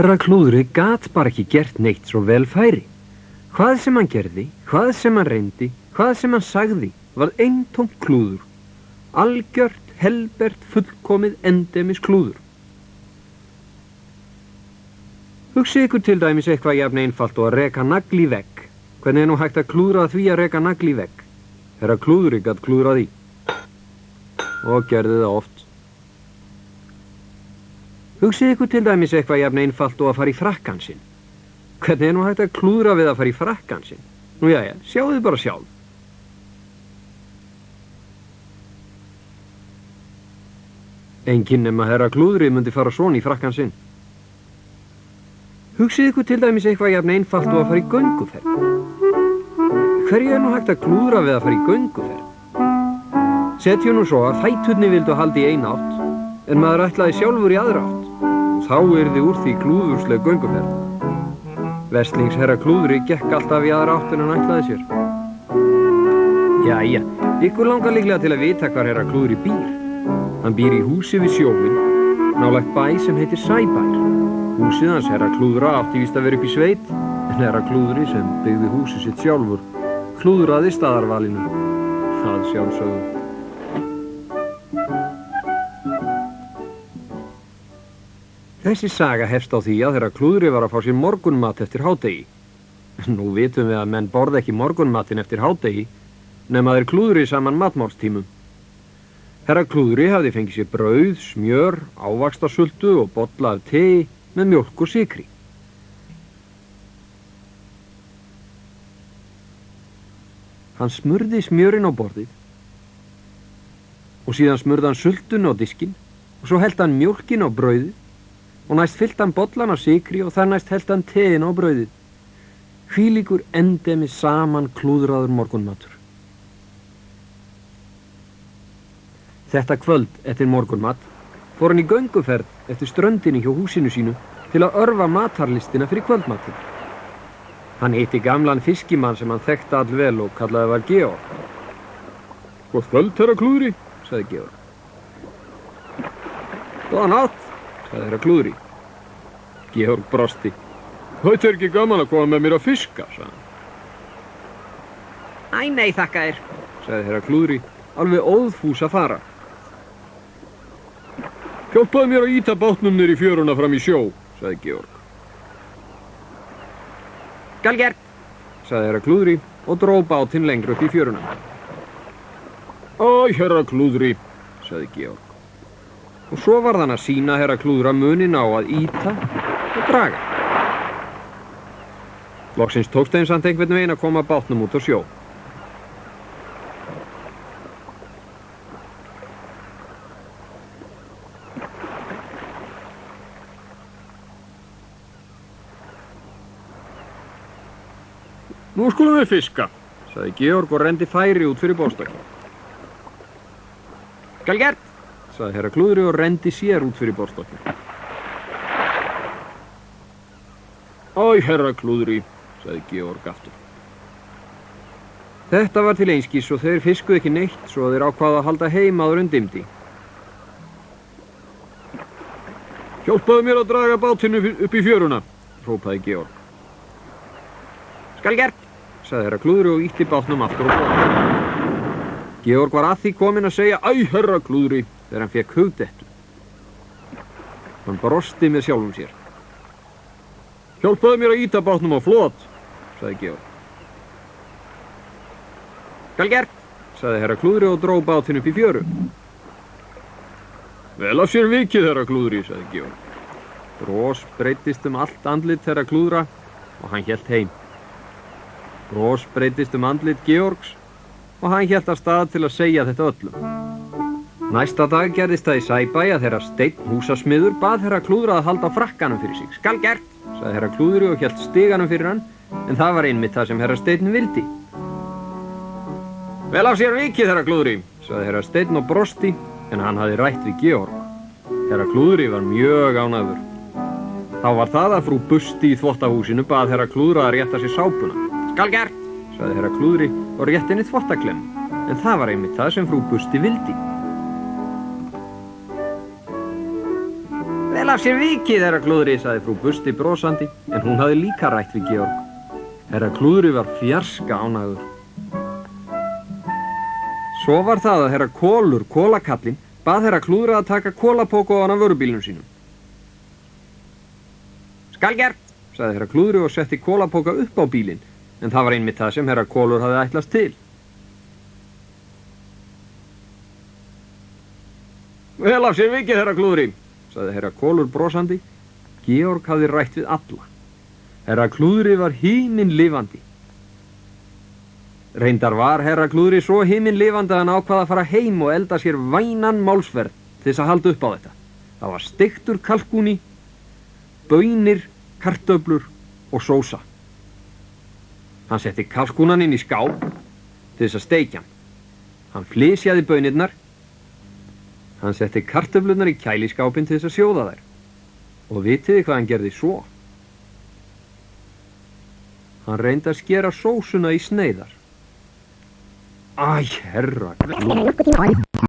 Herra Klúðri gat bara ekki gert neitt svo vel færi. Hvað sem hann gerði, hvað sem hann reyndi, hvað sem hann sagði, var eintómt klúður. Algjört, helbert, fullkomið, endemis klúður. Hugsið ykkur til dæmis eitthvað jafn einfalt og að reka nagl í vegg. Hvernig nú hægt að klúðra því að reka nagl í vegg? Herra Klúðri gat klúðrað í. Og gerði það oft. Hugsið ykkur til dæmis eitthvað jafn einfalt og að fara í frakkann sinn. Hvernig nú hægt að klúðra við að fara í frakkann sinn? Nú jæja, sjáðu bara sjálf. Enginn nema herra Klúðri myndi fara svona í frakkann sinn. Hugsið ykkur til dæmis eitthvað jafn einfalt og að fara í gönguferð. Hverju nú hægt að klúðra við að fara í gönguferð? Setjum nú svo að fæturni vildu halda í eina átt, en maður ætlaði sjálfur í aðra átt. Þá yrði úr því klúðursleg gönguferð. Vestlings herra Klúðri gekk alltaf í aðra átt en hann ætlaði sér. Jæja, ykkur langar líklega til að vita hvar herra Klúðri býr. Hann býr í húsi við sjóinn, nálægt bæ sem heitir Sæbær. Húsið hans herra Klúðra átti víst að vera upp í sveit, en herra Klúðri sem byggði húsið sitt sjálfur klúðraði staðarvalinu. Það sjálfsögðu. Þessi saga hefst á því að herra Klúðri var að fá sér morgunmat eftir hádegi. Nú vitum við að menn borða ekki morgunmatinn eftir hádegi, nema þeir klúðri saman matmálstímum. Herra Klúðri hafði fengið sér brauð, smjör, ávaxtasultu og bolla af tei með mjólk og sykri. Hann smurði smjörin á borðið og síðan smurði hann sultun á diskinn og svo hellti hann mjólkin á brauðið og næst fyllt hann bollan á sykri og þar næst hellt hann tein á brauðið. Hvílíkur endemis saman klúðraður morgunmatur. Þetta kvöld eftir morgunmat fór hann í gönguferð eftir ströndinni hjá húsinu sínu til að örva matarlistina fyrir kvöldmatinn. Hann hitti gamlan fiskimann sem hann þekkti allvel og kallaði var Georg. Góð kvöld, herra Klúðri, sagði Georg. Góða nátt, sagði herra Klúðri. Georg brosti. Þetta ekki gaman að koma með mér að fiska, sagði hann. Æ, nei, þakka þér, sagði herra Klúðri, alveg óðfús að fara. Hjálpaðu mér að ýta bátnum niður í fjöruna fram í sjó, sagði Georg. Skal gert, sagði herra Klúðri og dró bátinn lengra upp í fjöruna. Æ, herra Klúðri, sagði Georg. Og svo varð hann að sýna herra Klúðra munin á að ýta og draga. Loksins tókst þeim samt einhvern veginn að koma bátnum út á sjó. Nú skulum við fiska, sagði Georg og renndi færi út fyrir borðstokki. Skal gert, sagði herra Klúðri og renndi sér út fyrir borðstokki. Æ, herra Klúðri, sagði Georg aftur. Þetta var til einskis og þeir fiskuðu ekki neitt svo þeir ákvaðu að halda heim áður en dimdi. Hjálpaðu mér að draga bátinn upp í fjöruna, hrópaði Georg. Skal gert, sagði herra Klúðri og ýtti bátnum aftur á borð. Georg var að því kominn að segja æ, herra Klúðri þegar hann fekk hugdettu. Hann brosti með sjálfum sér. Hjálpaðu mér að ýta bátnum á flot, sagði Georg. Skal gert, sagði herra Klúðri og dró bátinn upp í fjöru. Vel af sér vikið, herra Klúðri, sagði Georg. Bros breyttist allt andlit herra Klúðra og hann hélt heim. Bros breyttist andlit Georgs og hann hélt af stað til að segja þetta öllum. Næsta dag gerðist það í Sæbæ að herra Steinn húsasmiður bað herra Klúðra að halda frakkanum fyrir sig. Skal gert, sagði herra Klúðri og hélt stiganum fyrir hann, en það var einmitt það sem herra Steinn vildi. Vel af sér vikið, herra Klúðri, sagði herra Steinn og brosti, en hann hafði rætt við Georg. Herra Klúðri var mjög ánægður. Þá var það að frú Busti í þvottahúsinu bað herra Klúðra að rétta sér sápuna. Skal gert, sagði herra Klúðri og rétti henni þvottaklem, en það var einmitt það sem frú Busti vildi. Vel Vel af sér vikið, herra Klúðri, sagði frú Busti brosandi, en hún hafði líka rætt við Georg. Herra Klúðri var fjarska ánægður. Svo var það að herra Kolur, kólakallinn, bað herra Klúðra að taka kólapóka á hann af vörubílnum sínum. Skal gert, sagði herra Klúðri og setti kólapóka upp á bílinn, en það var einmitt það sem herra Kolur hafði ætlast til. Vel af sér vikið, herra Klúðri, sagði herra Kolur brosandi. Georg hafði rætt við alla. Herra Klúðri var himinlifandi. Reyndar var herra Klúðri svo himinlifandi að hann ákvað að fara heim og elda sér vænan málsverð til þess að halda upp á þetta. Það var steiktur kalkúni, baunir, kartöflur og sósa. Hann setti kalkúnan inn í skáp til þess að steikja hann. Hann flysjaði baunirnar. Hann setti kartöflurnar í kæliskápinn til þess að sjóða þær. Og vitiði hvað hann gerði svo? Hann reyndi að skera sósuna í sneiðar. Æ, herra Klúðri.